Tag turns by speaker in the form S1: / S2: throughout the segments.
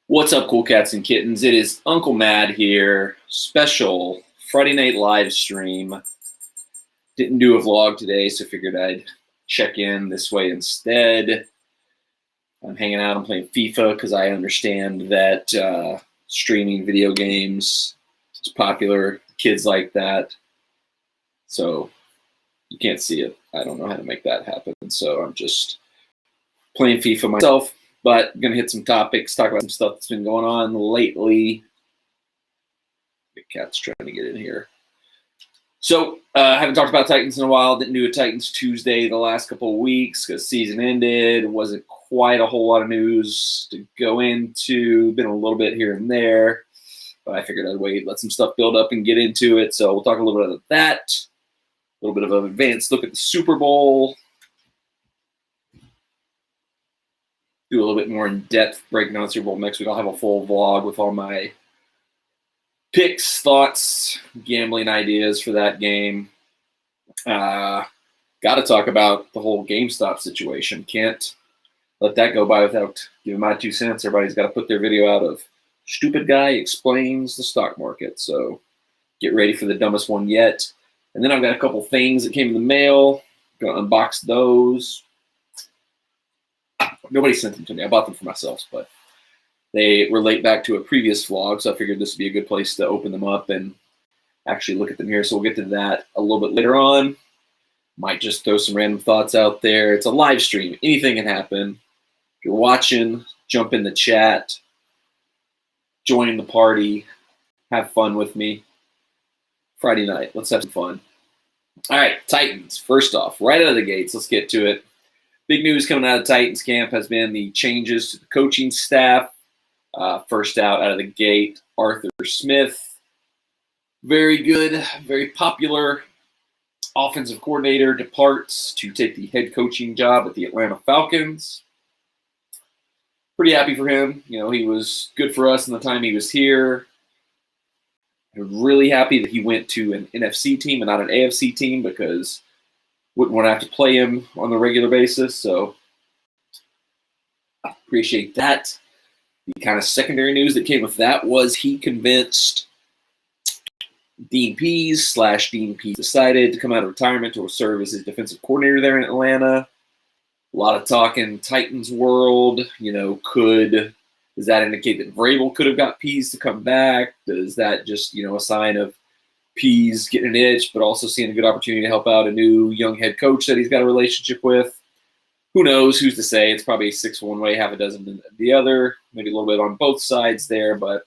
S1: What's up, cool cats and kittens? It is Uncle Mad here. Special Friday night live stream. Didn't do a vlog today, so figured I'd check in this way instead. I'm hanging out. I'm playing FIFA because I understand that streaming video games is popular. Kids like that. So you can't see it. I don't know how to make that happen. So I'm just playing FIFA myself. But I'm going to hit some topics, talk about some stuff that's been going on lately. The cat's trying to get in here. So I haven't talked about Titans in a while. Didn't do a Titans Tuesday the last couple of weeks because season ended. Wasn't quite a whole lot of news to go into. Been a little bit here and there. But I figured I'd wait, let some stuff build up and get into it. So we'll talk a little bit about that. A little bit of an advanced look at the Super Bowl. Do a little bit more in-depth breakdown of Super Bowl next week. I'll have a full vlog with all my picks, thoughts, gambling ideas for that game. Got to talk about the whole GameStop situation. Can't let that go by without giving my 2 cents. Everybody's got to put their video out of Stupid Guy Explains the Stock Market. So get ready for the dumbest one yet. And then I've got a couple things that came in the mail. Going to unbox those. Nobody sent them to me. I bought them for myself, but they relate back to a previous vlog, so I figured this would be a good place to open them up and actually look at them here. So we'll get to that a little bit later on. Might just throw some random thoughts out there. It's a live stream. Anything can happen. If you're watching, jump in the chat, join the party, have fun with me. Friday night, let's have some fun. All right, Titans. First off, right out of the gates, let's get to it. Big news coming out of Titans camp has been the changes to the coaching staff. First out of the gate, Arthur Smith. Very good, very popular offensive coordinator departs to take the head coaching job at the Atlanta Falcons. Pretty happy for him. You know, he was good for us in the time he was here. I'm really happy that he went to an NFC team and not an AFC team because wouldn't want to have to play him on a regular basis, so I appreciate that. The kind of secondary news that came with that was he convinced Dean Pease decided to come out of retirement to serve as his defensive coordinator there in Atlanta. A lot of talk in Titans world. You know, does that indicate that Vrabel could have got Pease to come back? Does that just, a sign of Pease getting an itch, but also seeing a good opportunity to help out a new young head coach that he's got a relationship with? Who knows? Who's to say? It's probably 6 one way, half a dozen the other. Maybe a little bit on both sides there, but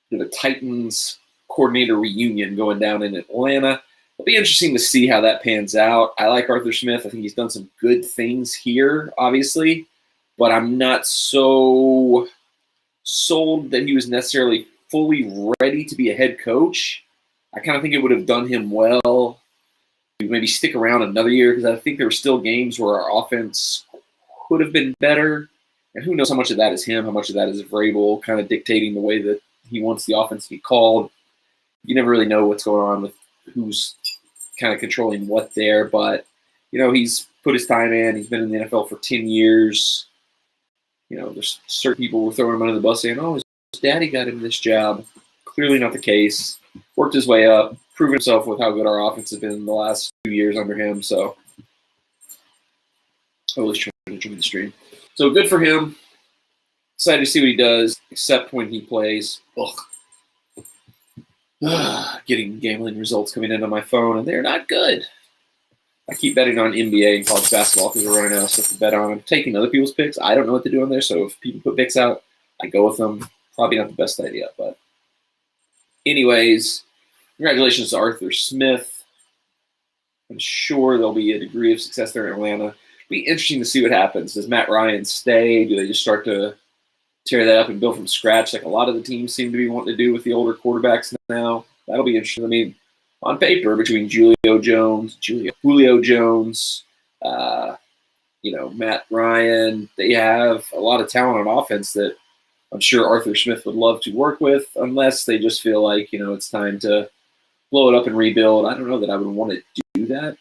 S1: the Titans coordinator reunion going down in Atlanta. It'll be interesting to see how that pans out. I like Arthur Smith. I think he's done some good things here, obviously, but I'm not so sold that he was necessarily fully ready to be a head coach. I kind of think it would have done him well to maybe stick around another year because I think there were still games where our offense could have been better. And who knows how much of that is him, how much of that is Vrabel kind of dictating the way that he wants the offense to be called. You never really know what's going on with who's kind of controlling what there. But, he's put his time in. He's been in the NFL for 10 years. There's certain people were throwing him under the bus saying, oh, his daddy got him this job. Clearly not the case. Worked his way up, proven himself with how good our offense has been in the last 2 years under him. So, always trying to join the stream. So good for him. Excited to see what he does, except when he plays. Getting gambling results coming in on my phone, and they're not good. I keep betting on NBA and college basketball because we're running out of stuff to bet on. I'm taking other people's picks. I don't know what to do on there, so if people put picks out, I go with them. Probably not the best idea, but anyways, congratulations to Arthur Smith. I'm sure there'll be a degree of success there in Atlanta. It'll be interesting to see what happens. Does Matt Ryan stay? Do they just start to tear that up and build from scratch like a lot of the teams seem to be wanting to do with the older quarterbacks now? That'll be interesting. I mean, on paper, between Julio Jones, Matt Ryan, they have a lot of talent on offense that I'm sure Arthur Smith would love to work with, unless they just feel like, it's time to blow it up and rebuild. I don't know that I would want to do that,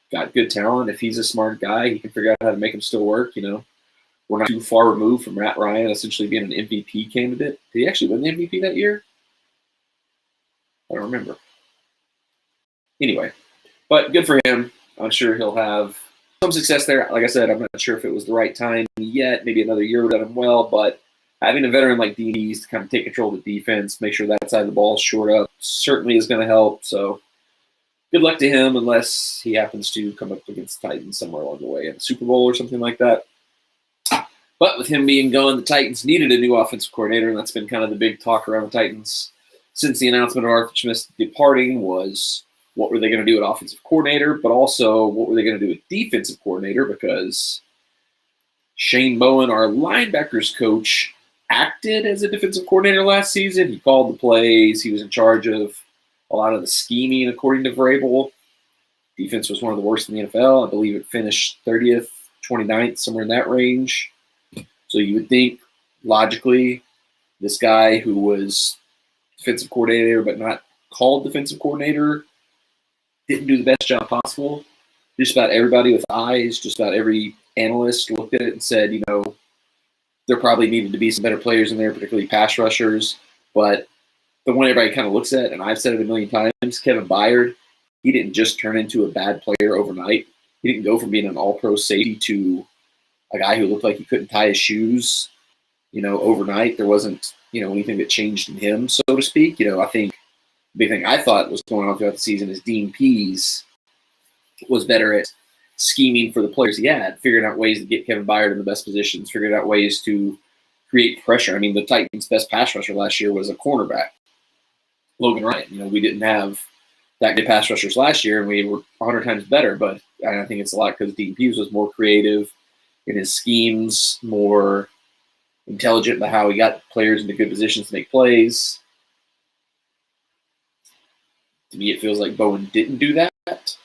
S1: got good talent. If he's a smart guy, he can figure out how to make him still work, we're not too far removed from Matt Ryan essentially being an MVP candidate. Did he actually win the MVP that year? I don't remember. Anyway, but good for him. I'm sure he'll have some success there. Like I said, I'm not sure if it was the right time yet. Maybe another year would have done him well, but having a veteran like DD's to kind of take control of the defense, make sure that side of the ball is short up, certainly is going to help. So good luck to him unless he happens to come up against the Titans somewhere along the way in the Super Bowl or something like that. But with him being gone, the Titans needed a new offensive coordinator, and that's been kind of the big talk around the Titans since the announcement of Arthur Smith departing was what were they going to do at offensive coordinator, but also what were they going to do at defensive coordinator, because Shane Bowen, our linebackers coach, acted as a defensive coordinator last season. He called the plays. He was in charge of a lot of the scheming, according to Vrabel. Defense was one of the worst in the NFL. I believe it finished 30th, 29th, somewhere in that range. So you would think, logically, this guy who was defensive coordinator but not called defensive coordinator didn't do the best job possible. Just about everybody with eyes, just about every analyst looked at it and said, there probably needed to be some better players in there, particularly pass rushers. But the one everybody kind of looks at, and I've said it a million times, Kevin Byard, he didn't just turn into a bad player overnight. He didn't go from being an all-pro safety to a guy who looked like he couldn't tie his shoes, overnight. There wasn't, anything that changed in him, so to speak. I think the big thing I thought was going on throughout the season is Dean Pease was better at scheming for the players he had, figuring out ways to get Kevin Byard in the best positions, figuring out ways to create pressure. I mean, the Titans' best pass rusher last year was a cornerback, Logan Ryan. We didn't have that good pass rushers last year, and we were 100 times better, but I think it's a lot because Dean Pease was more creative in his schemes, more intelligent about how he got players into good positions to make plays. To me, it feels like Bowen didn't do that,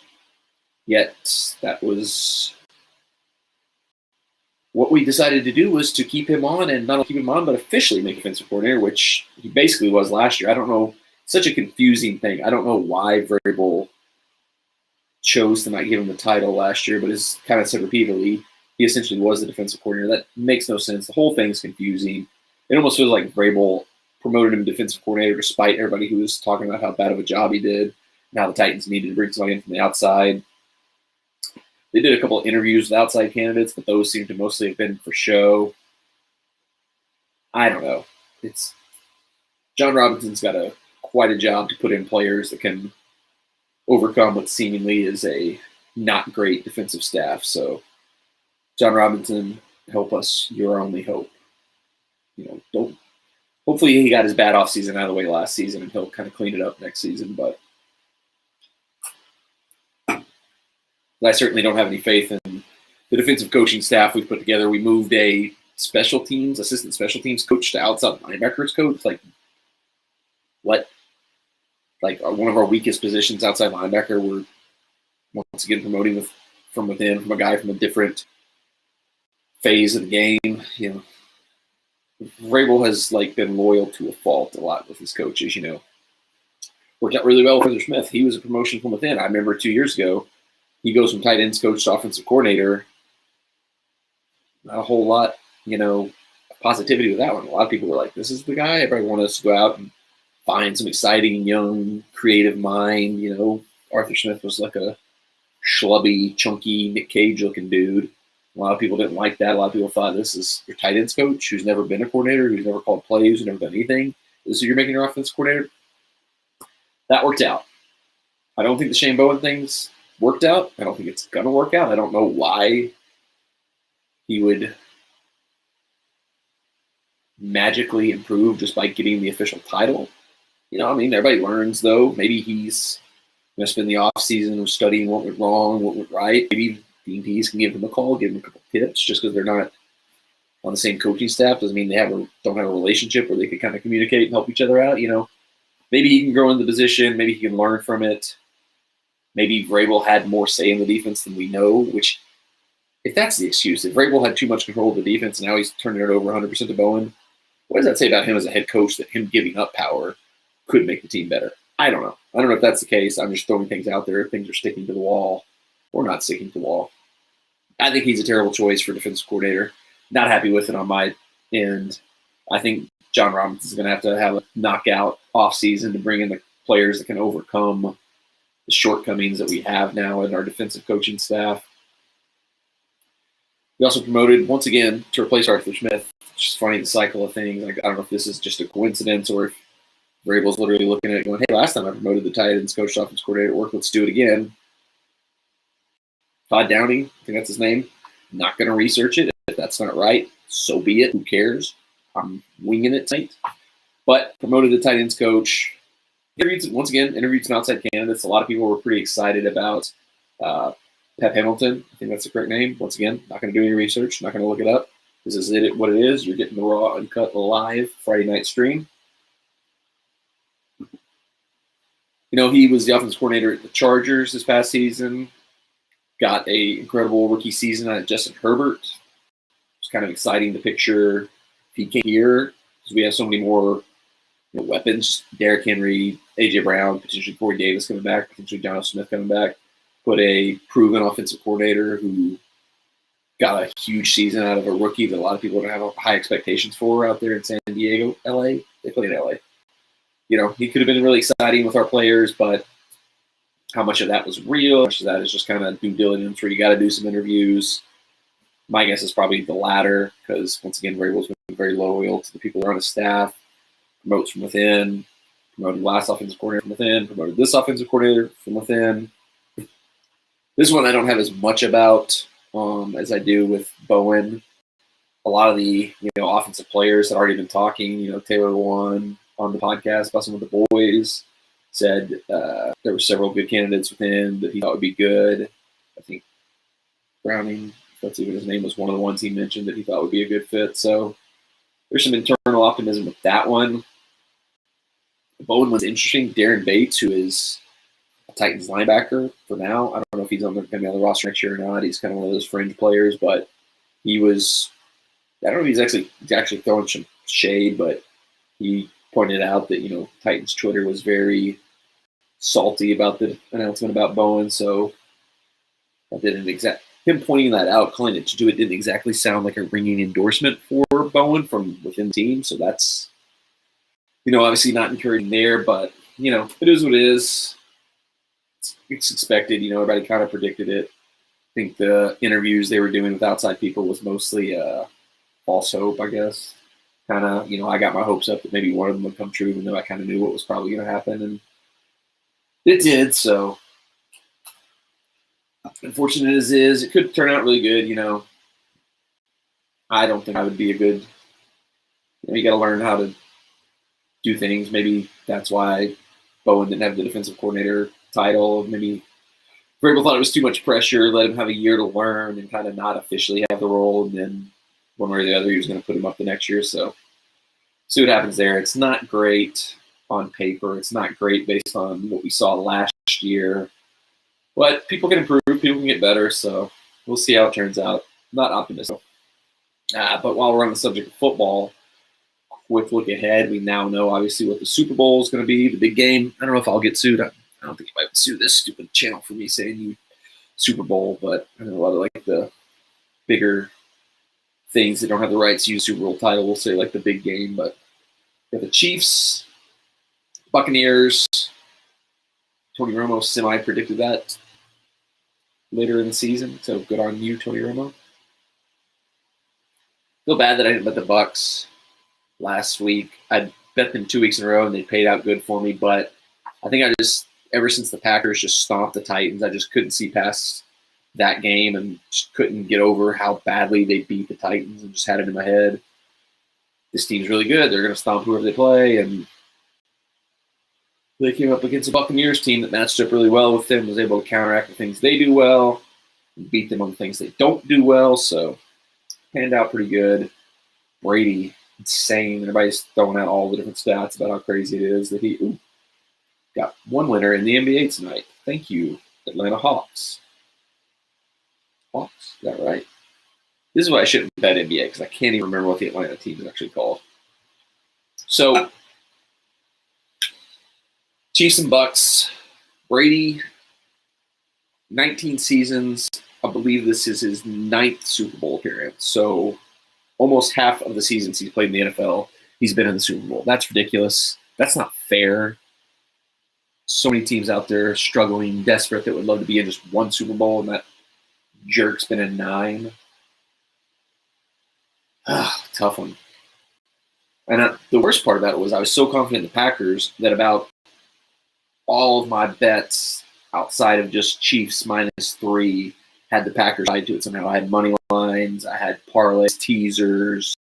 S1: yet that was what we decided to do, was to keep him on, and not only keep him on, but officially make offensive coordinator, which he basically was last year. I don't know, such a confusing thing. I don't know why Vrabel chose to not give him the title last year, but as kind of said repeatedly, he essentially was the defensive coordinator. That makes no sense. The whole thing's confusing. It almost feels like Vrabel promoted him defensive coordinator despite everybody who was talking about how bad of a job he did and how the Titans needed to bring somebody in from the outside. They did a couple of interviews with outside candidates, but those seem to mostly have been for show. I don't know. John Robinson's got quite a job to put in players that can overcome what seemingly is a not great defensive staff. So, John Robinson, help us. You're our only hope. Hopefully he got his bad offseason out of the way last season and he'll kind of clean it up next season. But I certainly don't have any faith in the defensive coaching staff we've put together. We moved a assistant special teams coach to outside linebackers coach. What? One of our weakest positions, outside linebacker, we're once again promoting from within, from a guy from a different phase of the game. Vrabel has been loyal to a fault a lot with his coaches. Worked out really well with Arthur Smith. He was a promotion from within. I remember 2 years ago, he goes from tight ends coach to offensive coordinator. Not a whole lot, positivity with that one. A lot of people were like, "This is the guy." Everybody wanted us to go out and find some exciting, young, creative mind. Arthur Smith was like a schlubby, chunky, Nick Cage-looking dude. A lot of people didn't like that. A lot of people thought, this is your tight ends coach who's never been a coordinator, who's never called plays, who's never done anything. This is who you're making your offensive coordinator. That worked out. I don't think the Shane Bowen thing's worked out. I don't think it's going to work out. I don't know why he would magically improve just by getting the official title. Everybody learns, though. Maybe he's going to spend the offseason studying what went wrong, what went right. Maybe Dean Pease can give him a call, give him a couple tips. Just because they're not on the same coaching staff doesn't mean they don't have a relationship where they can kind of communicate and help each other out. Maybe he can grow in the position. Maybe he can learn from it. Maybe Vrabel had more say in the defense than we know, which, if that's the excuse, if Vrabel had too much control of the defense and now he's turning it over 100% to Bowen, what does that say about him as a head coach, that him giving up power could make the team better? I don't know. I don't know if that's the case. I'm just throwing things out there. If things are sticking to the wall or not sticking to the wall. I think he's a terrible choice for defensive coordinator. not happy with it on my end. I think John Robinson's going to have a knockout offseason to bring in the players that can overcome the shortcomings that we have now in our defensive coaching staff. We also promoted, once again, to replace Arthur Smith. It's just funny, the cycle of things. Like, I don't know if this is just a coincidence or if Vrabel's literally looking at it going, hey, last time I promoted the tight ends coach, offense coordinator at work, let's do it again. Todd Downing, I think that's his name. I'm not going to research it. If that's not right, so be it. Who cares? I'm winging it tonight. But promoted the tight ends coach. Interviewed some outside candidates. A lot of people were pretty excited about Pep Hamilton. I think that's the correct name. Once again, not going to do any research. Not going to look it up. This is what it is. You're getting the raw, uncut, live Friday night stream. He was the offense coordinator at the Chargers this past season. Got a incredible rookie season out of Justin Herbert. It's kind of exciting to picture if he came here, because we have so many more weapons. Derrick Henry, A.J. Brown, potentially Corey Davis coming back, potentially John Smith coming back. Put a proven offensive coordinator who got a huge season out of a rookie that a lot of people don't have high expectations for out there in San Diego, L.A. They played in L.A. He could have been really exciting with our players, but how much of that was real? How much of that is just kind of due diligence where you got to do some interviews? My guess is probably the latter, because once again, Vrabel's been very loyal to the people that are on his staff. Promotes from within. Promoted last offensive coordinator from within. Promoted this offensive coordinator from within. This one I don't have as much about as I do with Bowen. A lot of the offensive players had already been talking. Taylor One on the podcast, Busting with the Boys, said there were several good candidates within that he thought would be good. I think Browning, if that's even his name, was one of the ones he mentioned that he thought would be a good fit. So there's some internal optimism with that one. Bowen was interesting. Darren Bates, who is a Titans linebacker for now. I don't know if he's going to be on the roster next year or not. He's kind of one of those fringe players, but he was – I don't know if he's actually throwing some shade, but he pointed out that, Titans Twitter was very salty about the announcement about Bowen, so that didn't him pointing that out, calling it to do it, didn't exactly sound like a ringing endorsement for Bowen from within the team, so that's, obviously not encouraging there, but, it is what it is. It's expected, everybody kind of predicted it. I think the interviews they were doing with outside people was mostly false hope, I guess. Kind of, I got my hopes up that maybe one of them would come true, even though I kind of knew what was probably going to happen, and it did. So, unfortunate as is, it could turn out really good. I don't think I would be a good. You got to learn how to do things. Maybe that's why Bowen didn't have the defensive coordinator title. Maybe Vrabel thought it was too much pressure, let him have a year to learn and kind of not officially have the role, and then one way or the other, he was going to put him up the next year. So, see what happens there. It's not great on paper. It's not great based on what we saw last year. But people can improve. People can get better. So, we'll see how it turns out. Not optimistic. But while we're on the subject of football, quick look ahead. We now know, obviously, what the Super Bowl is going to be, the big game. I don't know if I'll get sued. I don't think you might sue this stupid channel for me saying you Super Bowl, but I know a lot of like the bigger things that don't have the rights to use Super Bowl title will say like the big game, but we have the Chiefs, Buccaneers. Tony Romo semi-predicted that later in the season, so good on you, Tony Romo. Feel bad that I didn't bet the Bucs last week. I bet them 2 weeks in a row, and they paid out good for me, but I think ever since the Packers just stomped the Titans, I just couldn't see past that game and just couldn't get over how badly they beat the Titans and just had it in my head. This team's really good. They're going to stomp whoever they play, and they came up against a Buccaneers team that matched up really well with them, was able to counteract the things they do well, and beat them on the things they don't do well, so panned out pretty good. Brady, insane. Everybody's throwing out all the different stats about how crazy it is that he got one winner in the NBA tonight. Thank you, Atlanta Hawks. Hawks, is that right? This is why I shouldn't bet NBA, because I can't even remember what the Atlanta team is actually called. So, Chiefs and Bucks. Brady, 19 seasons. I believe this is his 9th Super Bowl appearance. So, almost half of the seasons he's played in the NFL, he's been in the Super Bowl. That's ridiculous. That's not fair. So many teams out there struggling, desperate, that would love to be in just one Super Bowl, and that jerk's been in 9. Tough one. And the worst part about it was I was so confident in the Packers that about all of my bets outside of just Chiefs -3 had the Packers tied to it somehow. I had money lines, I had parlays, teasers,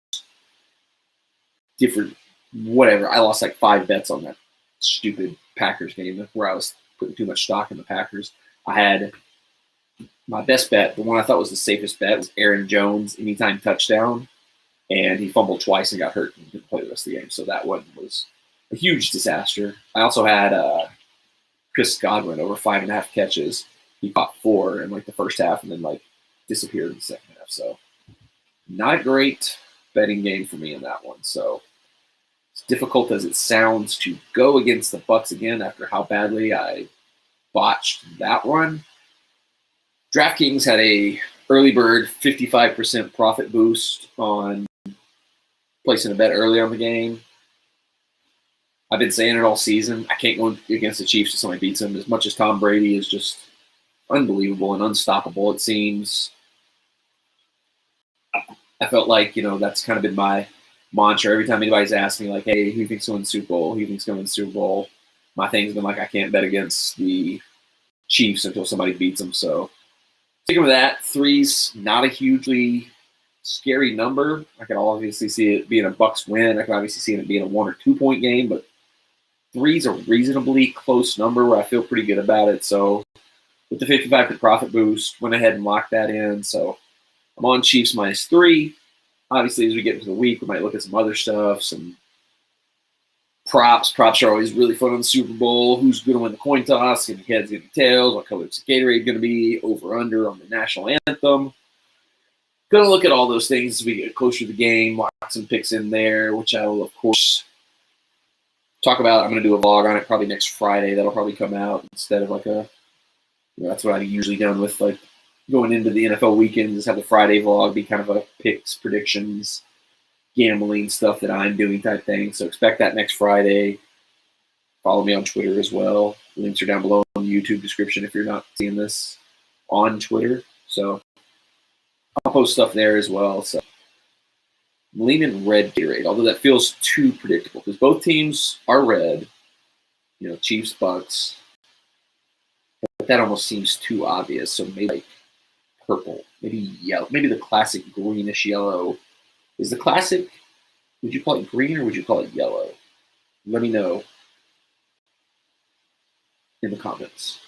S1: different whatever. I lost like 5 bets on that stupid Packers game where I was putting too much stock in the Packers. I had my best bet, the one I thought was the safest bet, was Aaron Jones anytime touchdown, and he fumbled twice and got hurt and didn't play the rest of the game. So that one was a huge disaster. I also had Chris Godwin over 5.5 catches. He caught 4 in like the first half and then like disappeared in the second half. So not a great betting game for me in that one. So as difficult as it sounds to go against the Bucs again after how badly I botched that one, DraftKings had a early bird 55% profit boost on placing a bet early on the game. I've been saying it all season. I can't go against the Chiefs if somebody beats them. As much as Tom Brady is just unbelievable and unstoppable, it seems. I felt like, that's kind of been my mantra. Every time anybody's asked me, like, hey, who thinks he'll win the Super Bowl? Who thinks he'll win the Super Bowl? My thing's been like, I can't bet against the Chiefs until somebody beats them. So sticking with that, 3's not a hugely scary number. I can obviously see it being a Bucs win. I can obviously see it being a 1 or 2 point game, but 3's a reasonably close number where I feel pretty good about it. So with the 55% profit boost, went ahead and locked that in. So I'm on Chiefs -3. Obviously, as we get into the week, we might look at some other stuff, some props. Props are always really fun on the Super Bowl. Who's going to win the coin toss? Going to be heads, going to be tails? What color is the Gatorade going to be? Over, under on the national anthem. Going to look at all those things as we get closer to the game. Lock some picks in there, which I will, of course, talk about. I'm going to do a vlog on it probably next Friday. That'll probably come out instead of like that's what I've usually done with like going into the NFL weekend, just have the Friday vlog be kind of a picks, predictions, gambling stuff that I'm doing type thing. So expect that next Friday. Follow me on Twitter as well. Links are down below in the YouTube description if you're not seeing this on Twitter. So I'll post stuff there as well. So I'm leaning red Gatorade, although that feels too predictable because both teams are red. Chiefs, Bucs. But that almost seems too obvious. So maybe like purple, maybe yellow, maybe the classic greenish yellow. Is the classic, would you call it green or would you call it yellow? Let me know in the comments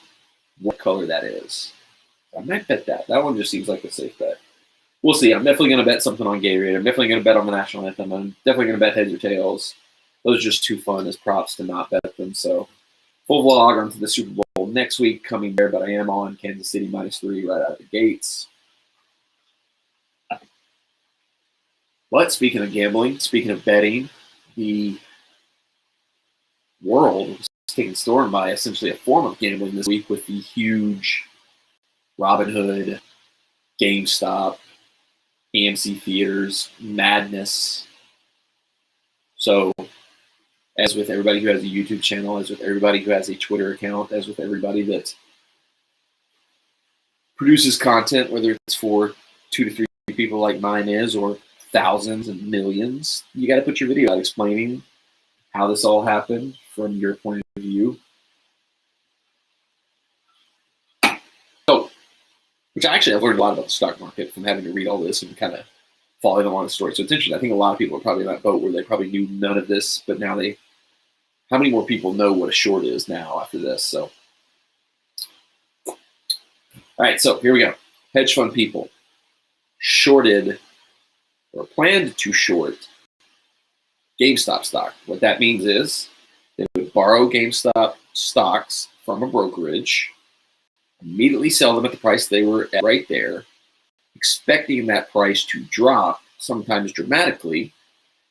S1: what color that is. I might bet that. That one just seems like a safe bet. We'll see. I'm definitely going to bet something on Gatorade. I'm definitely going to bet on the national anthem. I'm definitely going to bet heads or tails. Those are just too fun as props to not bet them. So full vlog onto the Super Bowl next week coming there, but I am on Kansas City -3 right out of the gates. But speaking of gambling, speaking of betting, the world was taken storm by essentially a form of gambling this week with the huge Robinhood, GameStop, AMC Theaters madness. So as with everybody who has a YouTube channel, as with everybody who has a Twitter account, as with everybody that produces content, whether it's for 2 to 3 people like mine is, or thousands and millions, you got to put your video out explaining how this all happened from your point of view. So, which actually I've learned a lot about the stock market from having to read all this and kind of following along the story. So it's interesting. I think a lot of people are probably in that boat where they probably knew none of this, but now how many more people know what a short is now after this? So, all right, so here we go. Hedge fund people shorted or planned to short GameStop stock. What that means is they would borrow GameStop stocks from a brokerage, immediately sell them at the price they were at right there, expecting that price to drop, sometimes dramatically.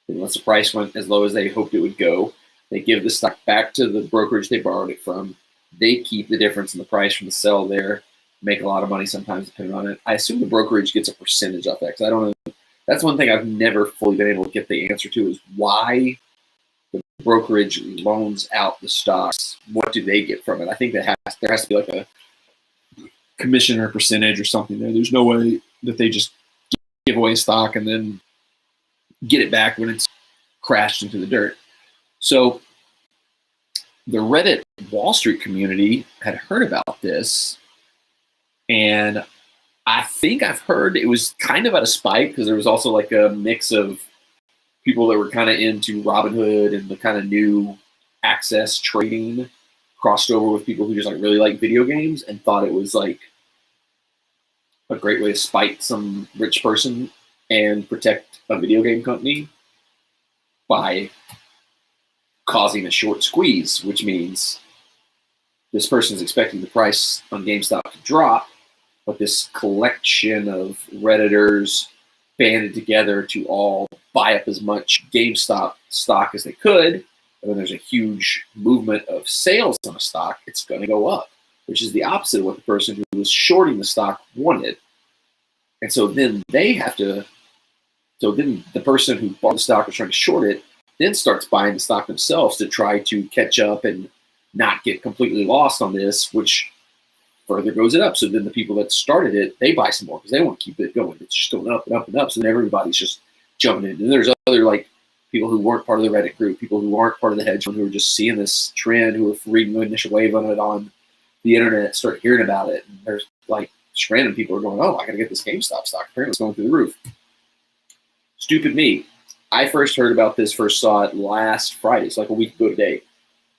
S1: And once the price went as low as they hoped it would go, they give the stock back to the brokerage they borrowed it from. They keep the difference in the price from the sell there, make a lot of money sometimes depending on it. I assume the brokerage gets a percentage off that because I don't know That's one thing I've never fully been able to get the answer to, is why the brokerage loans out the stocks. What do they get from it? I think there has to be like a commission or percentage or something there. There's no way that they just give away stock and then get it back when it's crashed into the dirt. So the Reddit Wall Street community had heard about this, and I think I've heard it was kind of out of spite, because there was also like a mix of people that were kind of into Robinhood and the kind of new access trading crossed over with people who just like really like video games and thought it was like a great way to spite some rich person and protect a video game company by causing a short squeeze, which means this person's expecting the price on GameStop to drop, but this collection of Redditors banded together to all buy up as much GameStop stock as they could. And when there's a huge movement of sales on a stock, it's going to go up, which is the opposite of what the person who was shorting the stock wanted. And so then the person who bought the stock was trying to short it, then starts buying the stock themselves to try to catch up and not get completely lost on this, which further goes it up. So then the people that started it, they buy some more because they want to keep it going. It's just going up and up and up. So then everybody's just jumping in. And there's other like people who weren't part of the Reddit group, people who aren't part of the hedge fund, who were just seeing this trend, who were reading the initial wave on it on the internet, start hearing about it. And there's like just random people are going, oh, I got to get this GameStop stock. Apparently it's going through the roof. Stupid me. I first heard about this, first saw it last Friday. It's like a week ago today.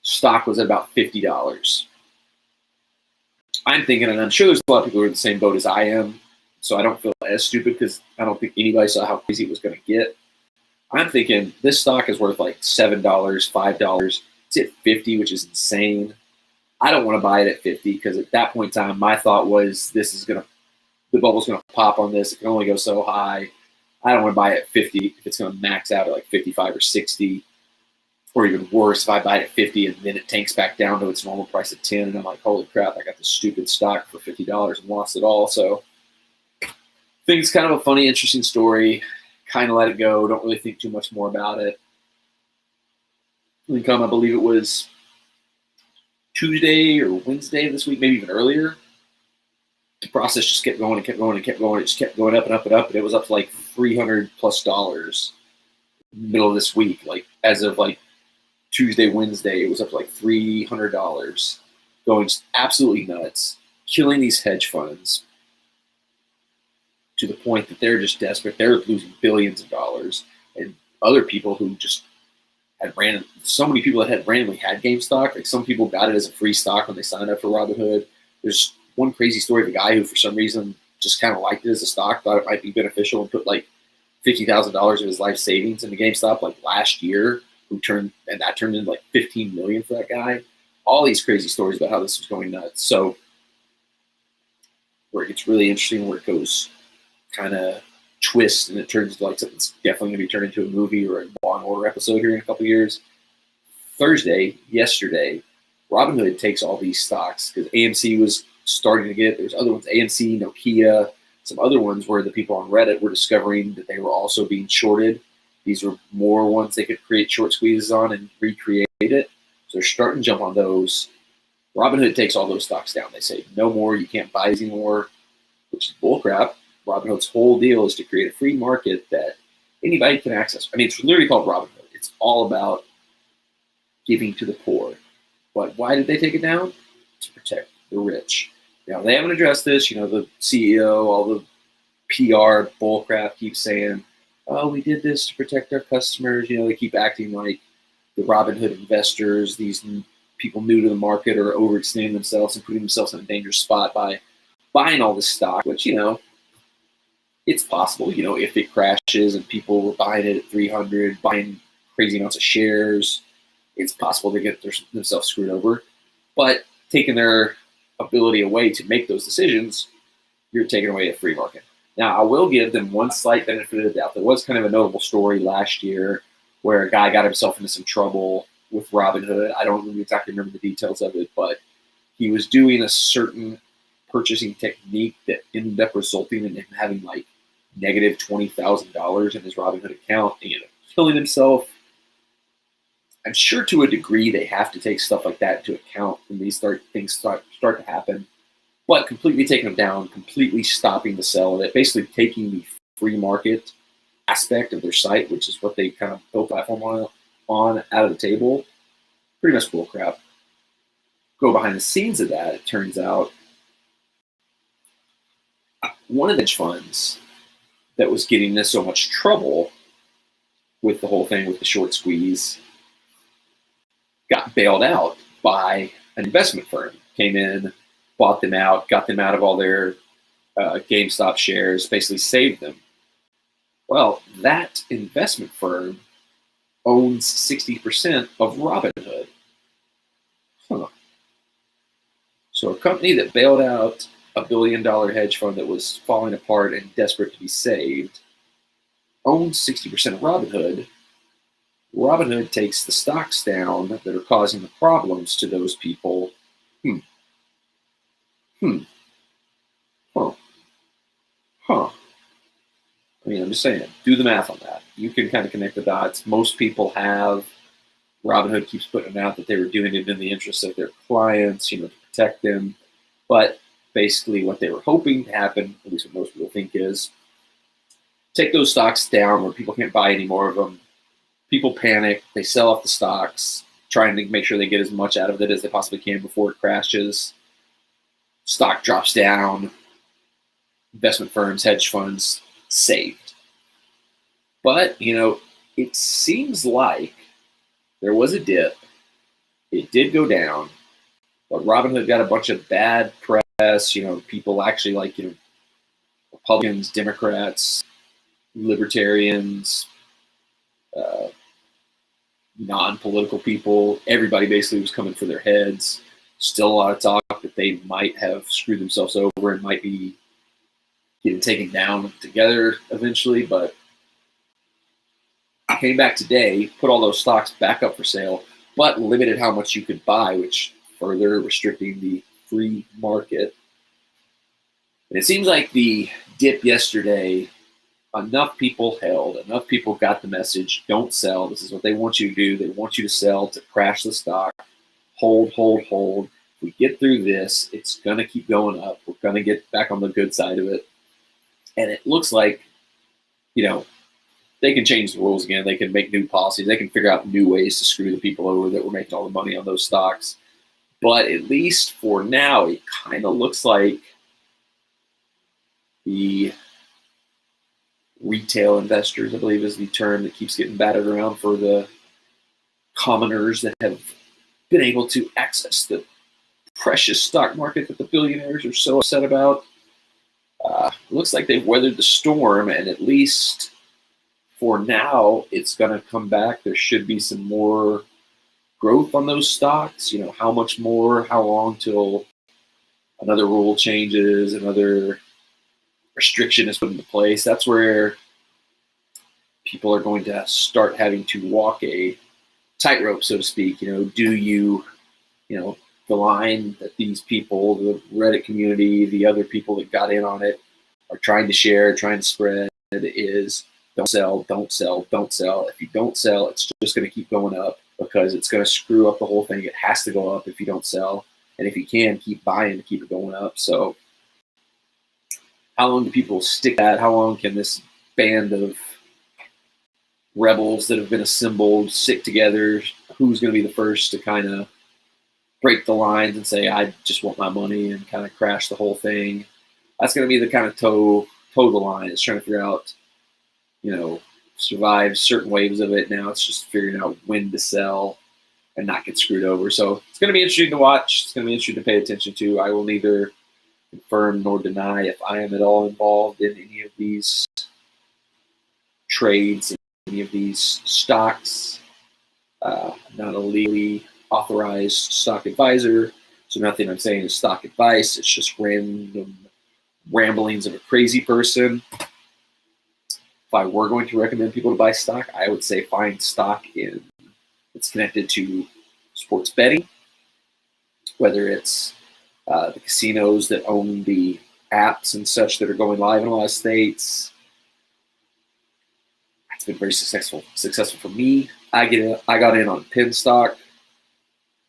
S1: Stock was at about $50. I'm thinking, and I'm sure there's a lot of people who are in the same boat as I am, so I don't feel as stupid because I don't think anybody saw how crazy it was going to get. I'm thinking this stock is worth like $7, $5. It's at 50, which is insane. I don't want to buy it at 50 because at that point in time, my thought was the bubble's going to pop on this. It can only go so high. I don't want to buy it at 50 if it's going to max out at like 55 or 60. Or even worse, if I buy it at 50 and then it tanks back down to its normal price at 10, and I'm like, holy crap, I got this stupid stock for $50 and lost it all. So I think it's kind of a funny, interesting story. Kind of let it go. Don't really think too much more about it. Income, I believe it was Tuesday or Wednesday of this week, maybe even earlier. The process just kept going and kept going and kept going. It just kept going up and up and up. And it was up to like $300+ middle of this week. Like as of like Tuesday, Wednesday, it was up to like $300, going just absolutely nuts, killing these hedge funds to the point that they're just desperate. They're losing billions of dollars. And other people who just had so many people that had randomly had GameStop, like some people got it as a free stock when they signed up for Robinhood. There's one crazy story of a guy who for some reason just kind of liked it as a stock, thought it might be beneficial, and put like $50,000 of his life savings into GameStop like last year, that turned into like $15 million for that guy. All these crazy stories about how this was going nuts. So where it gets really interesting, where it goes kind of twist and it turns into like something that's definitely going to be turned into a movie or a Law and Order episode here in a couple of years. Yesterday, Robinhood takes all these stocks because AMC was starting to get, there's other ones, AMC, Nokia, some other ones where the people on Reddit were discovering that they were also being shorted. These were more ones they could create short squeezes on and recreate it. So they're starting to jump on those. Robinhood takes all those stocks down. They say, no more, you can't buy these anymore, which is bullcrap. Robinhood's whole deal is to create a free market that anybody can access. I mean, it's literally called Robinhood. It's all about giving to the poor. But why did they take it down? To protect the rich. Now, they haven't addressed this. You know, the CEO, all the PR bullcrap keeps saying, oh, we did this to protect our customers. You know, they keep acting like the Robinhood investors, these people new to the market, are overextending themselves and putting themselves in a dangerous spot by buying all this stock, which, you know, it's possible, you know, if it crashes and people were buying it at 300, buying crazy amounts of shares, it's possible to get themselves screwed over. But taking their ability away to make those decisions, you're taking away a free market. Now, I will give them one slight benefit of the doubt. There was kind of a notable story last year where a guy got himself into some trouble with Robinhood. I don't exactly remember the details of it, but he was doing a certain purchasing technique that ended up resulting in him having like negative $20,000 in his Robinhood account and ended up killing himself. I'm sure to a degree they have to take stuff like that into account when these things start to happen. But completely taking them down, completely stopping the sell of it, basically taking the free market aspect of their site, which is what they kind of built the platform on out of the table, pretty much bullcrap. Go behind the scenes of that, it turns out one of the hedge funds that was getting this so much trouble with the whole thing with the short squeeze got bailed out by an investment firm. Came in, bought them out, got them out of all their GameStop shares, basically saved them. Well, that investment firm owns 60% of Robinhood. Huh. So a company that bailed out a $1 billion hedge fund that was falling apart and desperate to be saved owns 60% of Robinhood. Robinhood takes the stocks down that are causing the problems to those people. Huh. I mean, I'm just saying, do the math on that. You can kind of connect the dots. Most people have. Robinhood keeps putting out that they were doing it in the interest of their clients, to protect them. But basically what they were hoping to happen, at least what most people think, is take those stocks down where people can't buy any more of them. People panic, they sell off the stocks, trying to make sure they get as much out of it as they possibly can before it crashes. Stock drops down, investment firms, hedge funds, saved. But, it seems like there was a dip. It did go down, but Robinhood got a bunch of bad press. People actually like, Republicans, Democrats, libertarians, non-political people. Everybody basically was coming for their heads. Still a lot of talk that they might have screwed themselves over and might be getting taken down together eventually, but I came back today, put all those stocks back up for sale, but limited how much you could buy, which further restricting the free market. And it seems like the dip yesterday, enough people held, enough people got the message, don't sell. This is what they want you to do. They want you to sell to crash the stock. Hold, hold, hold. If we get through this, it's going to keep going up. We're going to get back on the good side of it. And it looks like, they can change the rules again. They can make new policies. They can figure out new ways to screw the people over that were making all the money on those stocks. But at least for now, it kind of looks like the retail investors, I believe is the term that keeps getting battered around for the commoners that have been able to access the precious stock market that the billionaires are so upset about. Looks like they've weathered the storm, and at least for now, it's going to come back. There should be some more growth on those stocks. How much more, how long till another rule changes, another restriction is put into place. That's where people are going to start having to walk a tightrope, so to speak. Do you, the line that these people, the Reddit community, the other people that got in on it are trying to share, trying to spread is don't sell, don't sell, don't sell. If you don't sell, it's just going to keep going up because it's going to screw up the whole thing. It has to go up if you don't sell. And if you can, keep buying to keep it going up. So how long do people stick at? How long can this band of rebels that have been assembled stick together? Who's going to be the first to kind of break the lines and say, I just want my money, and kind of crash the whole thing? That's going to be the kind of toe the line. It's trying to figure out, survive certain waves of it. Now it's just figuring out when to sell and not get screwed over. So it's going to be interesting to watch. It's going to be interesting to pay attention to. I will neither confirm nor deny if I am at all involved in any of these trades, any of these stocks. I'm not a legally authorized stock advisor, so nothing I'm saying is stock advice. It's just random ramblings of a crazy person. If I were going to recommend people to buy stock, I would say find stock it's connected to sports betting, whether it's the casinos that own the apps and such that are going live in a lot of states, been very successful for me. I got in on Penn stock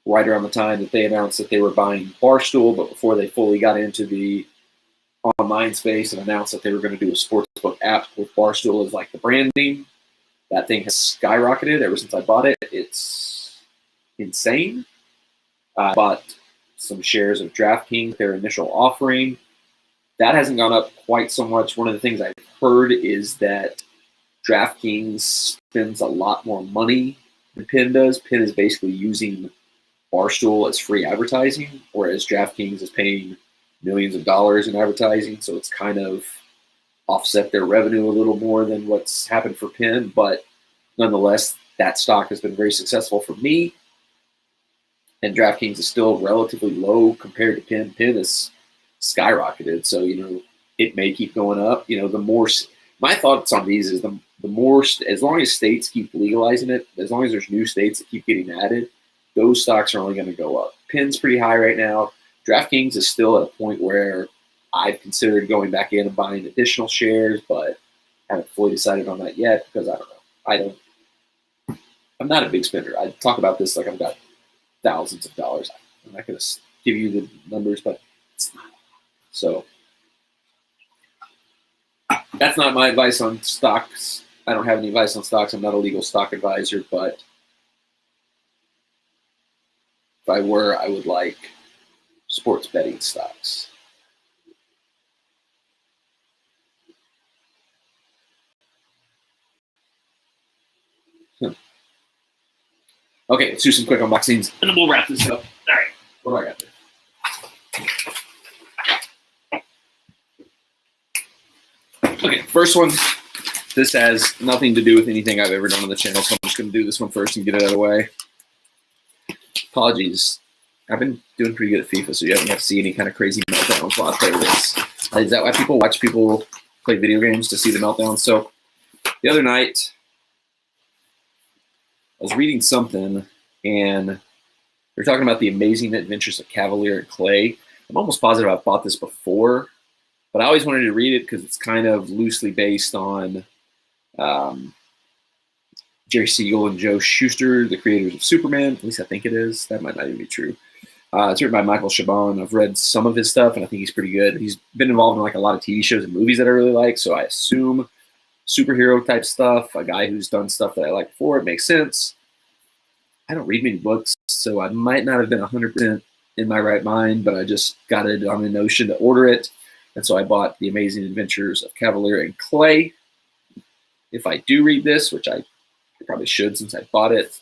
S1: right around the time that they announced that they were buying Barstool, but before they fully got into the online space and announced that they were going to do a sportsbook app with Barstool as like the branding. That thing has skyrocketed ever since I bought it. It's insane. I bought some shares of DraftKings, their initial offering. That hasn't gone up quite so much. One of the things I've heard is that DraftKings spends a lot more money than Penn does. Penn is basically using Barstool as free advertising, whereas DraftKings is paying millions of dollars in advertising. So it's kind of offset their revenue a little more than what's happened for Penn. But nonetheless, that stock has been very successful for me. And DraftKings is still relatively low compared to Penn. Penn is skyrocketed. So, it may keep going up. The more, my thoughts on these is the more, as long as states keep legalizing it, as long as there's new states that keep getting added, those stocks are only going to go up. Penn's pretty high right now. DraftKings is still at a point where I've considered going back in and buying additional shares, but haven't fully decided on that yet because I don't know. I'm not a big spender. I talk about this like I've got thousands of dollars. I'm not going to give you the numbers, but it's not. So that's not my advice on stocks. I don't have any advice on stocks. I'm not a legal stock advisor, but if I were, I would like sports betting stocks. Okay, let's do some quick unboxings, and then we'll wrap this up. All right, what do I got there? Okay, first one. This has nothing to do with anything I've ever done on the channel, so I'm just going to do this one first and get it out of the way. Apologies. I've been doing pretty good at FIFA, so you haven't had to see any kind of crazy meltdowns while I play this. Is that why people watch people play video games, to see the meltdowns? So the other night, I was reading something, and they're talking about the amazing adventures of Cavalier and Clay. I'm almost positive I've bought this before, but I always wanted to read it because it's kind of loosely based on Jerry Siegel and Joe Shuster, the creators of Superman. At least I think it is. That might not even be true. It's written by Michael Chabon. I've read some of his stuff, and I think he's pretty good. He's been involved in like a lot of TV shows and movies that I really like, so I assume superhero type stuff, a guy who's done stuff that I like before. It makes sense. I don't read many books, so I might not have been 100% in my right mind, but I just got it on the notion to order it. And so I bought The Amazing Adventures of Cavalier and Clay. If I do read this, which I probably should since I bought it,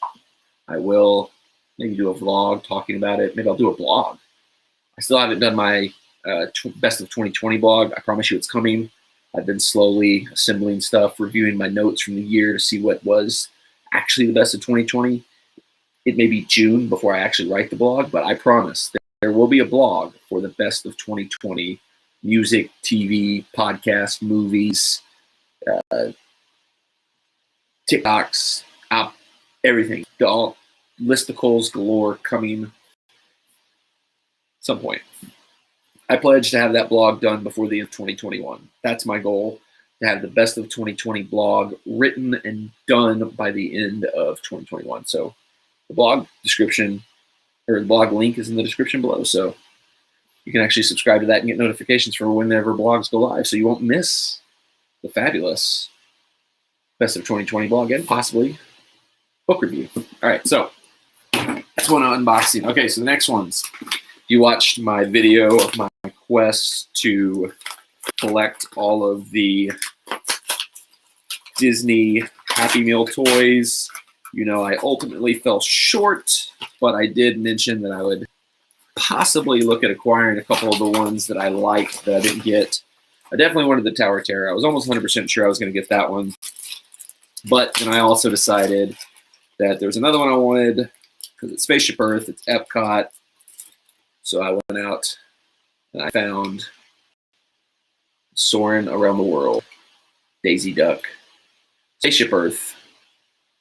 S1: I will maybe do a vlog talking about it. Maybe I'll do a blog. I still haven't done my best of 2020 blog. I promise you it's coming. I've been slowly assembling stuff, reviewing my notes from the year to see what was actually the best of 2020. It may be June before I actually write the blog, but I promise there will be a blog for the best of 2020. Music, TV, podcasts, movies, TikToks, everything. All listicles galore coming some point. I pledge to have that blog done before the end of 2021. That's my goal, to have the best of 2020 blog written and done by the end of 2021. So the blog description, or the blog link, is in the description below. So you can actually subscribe to that and get notifications for whenever blogs go live, so you won't miss the fabulous best of 2020 blog and possibly book review. All right, so that's one unboxing. Okay, so the next one's, you watched my video of my quest to collect all of the Disney Happy Meal toys. I ultimately fell short, but I did mention that I would possibly look at acquiring a couple of the ones that I liked that I didn't get. I definitely wanted the Tower of Terror. I was almost 100% sure I was going to get that one. But then I also decided that there was another one I wanted because it's Spaceship Earth, it's Epcot. So I went out and I found Soarin' Around the World, Daisy Duck, Spaceship Earth,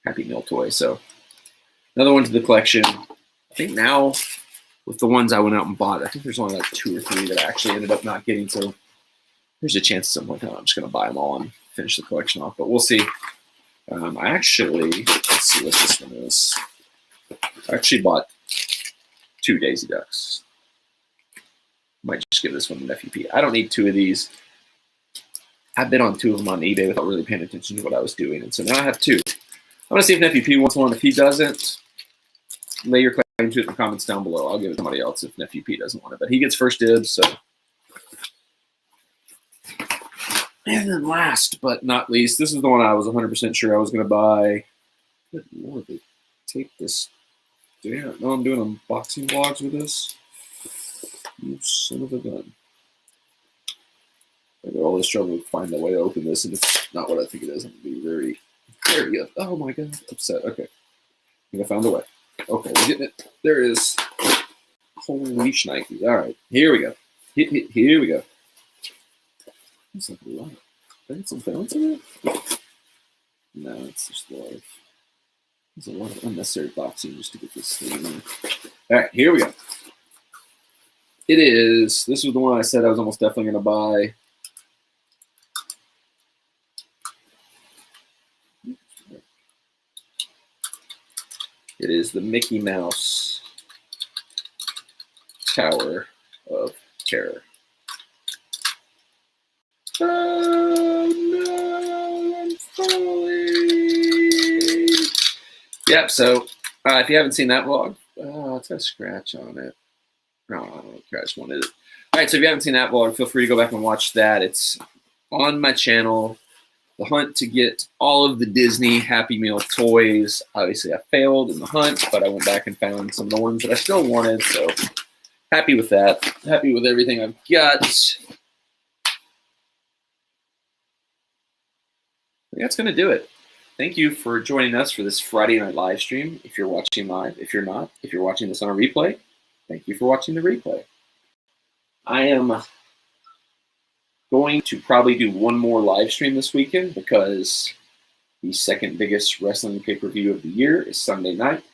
S1: Happy Meal toy. So another one to the collection. I think now with the ones I went out and bought, I think there's only like 2 or 3 that I actually ended up not getting. So there's a chance at some point I'm just going to buy them all and finish the collection off. But we'll see. I actually, let's see what this one is. I actually bought 2 Daisy Ducks. Might just give this one an FUP. I don't need 2 of these. I've been on 2 of them on eBay without really paying attention to what I was doing, and so now I have 2. I want to see if an FUP wants one. If he doesn't, lay your claim to it in the comments down below. I'll give it to somebody else if an FUP doesn't want it, but he gets first dibs, so. And then last but not least, this is the one I was 100% sure I was going to buy. Good Lord, they take this. Damn, no, I'm doing unboxing vlogs with this. You son of a gun. I got all this trouble to find the way to open this, and it's not what I think it is. I'm going to be very, very up. Oh my God, upset. Okay. I think I found a way. Okay, we're getting it. There it is. Holy shnikes. All right, here we go. Here we go. That's like a lot. Did I get some balance in it? No, it's just life. There's a lot of unnecessary boxing just to get this thing in. All right, here we go. It is. This was the one I said I was almost definitely going to buy. It is the Mickey Mouse Tower of Terror. Oh no, I'm falling. Yep, so if you haven't seen that vlog, it's got a scratch on it. Oh, I just wanted it. All right, so if you haven't seen that vlog, feel free to go back and watch that. It's on my channel. The hunt to get all of the Disney Happy Meal toys. Obviously, I failed in the hunt, but I went back and found some of the ones that I still wanted, so happy with that. Happy with everything I've got. I think that's going to do it. Thank you for joining us for this Friday night live stream. If you're watching live, if you're not, if you're watching this on a replay, thank you for watching the replay. I am going to probably do one more live stream this weekend because the second biggest wrestling pay-per-view of the year is Sunday night.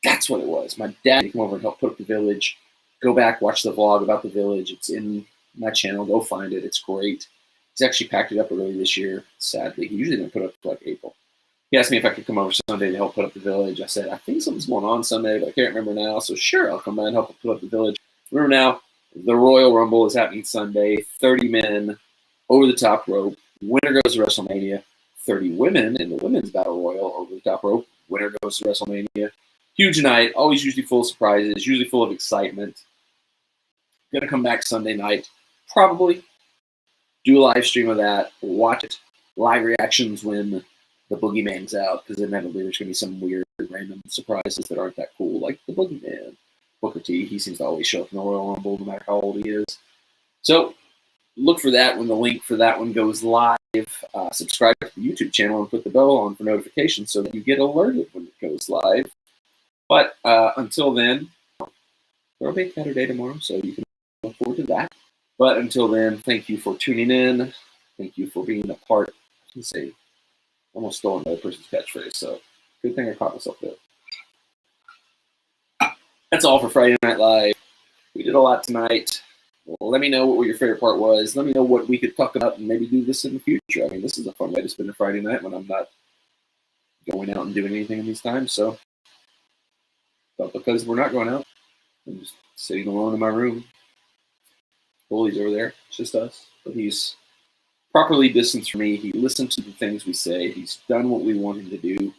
S1: That's what it was. My dad came over and helped put up the Village. Go back, watch the vlog about the Village. It's in my channel. Go find it. It's great. He's actually packed it up early this year, sadly. He usually didn't put it up like April. He asked me if I could come over Sunday to help put up the Village. I said, I think something's going on Sunday, but I can't remember now. So sure, I'll come by and help put up the Village. Remember now, the Royal Rumble is happening Sunday. 30 men over the top rope. Winner goes to WrestleMania. 30 women in the women's battle royal over the top rope. Winner goes to WrestleMania. Huge night. Always usually full of surprises. Usually full of excitement. Gonna come back Sunday night. Probably do a live stream of that. Watch it. Live reactions when the Boogeyman's out, because inevitably there's gonna be some weird random surprises that aren't that cool, like the Boogeyman. Booker T, he seems to always show up in the Royal Rumble no matter how old he is. So look for that when the link for that one goes live. Subscribe to the YouTube channel and put the bell on for notifications so that you get alerted when it goes live. But until then, there'll be a better day tomorrow, so you can look forward to that. But until then, thank you for tuning in. Thank you for being a part. I can say, almost stole another person's catchphrase, so good thing I caught myself there. That's all for Friday Night Live. We did a lot tonight. Well, let me know what your favorite part was. Let me know what we could talk about and maybe do this in the future. I mean, this is a fun way to spend a Friday night when I'm not going out and doing anything in these times. So, but because we're not going out, I'm just sitting alone in my room. Bully's over there. It's just us. But he's properly distanced from me. He listened to the things we say. He's done what we want him to do.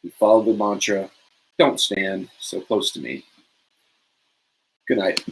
S1: He followed the mantra, don't stand so close to me. Good night.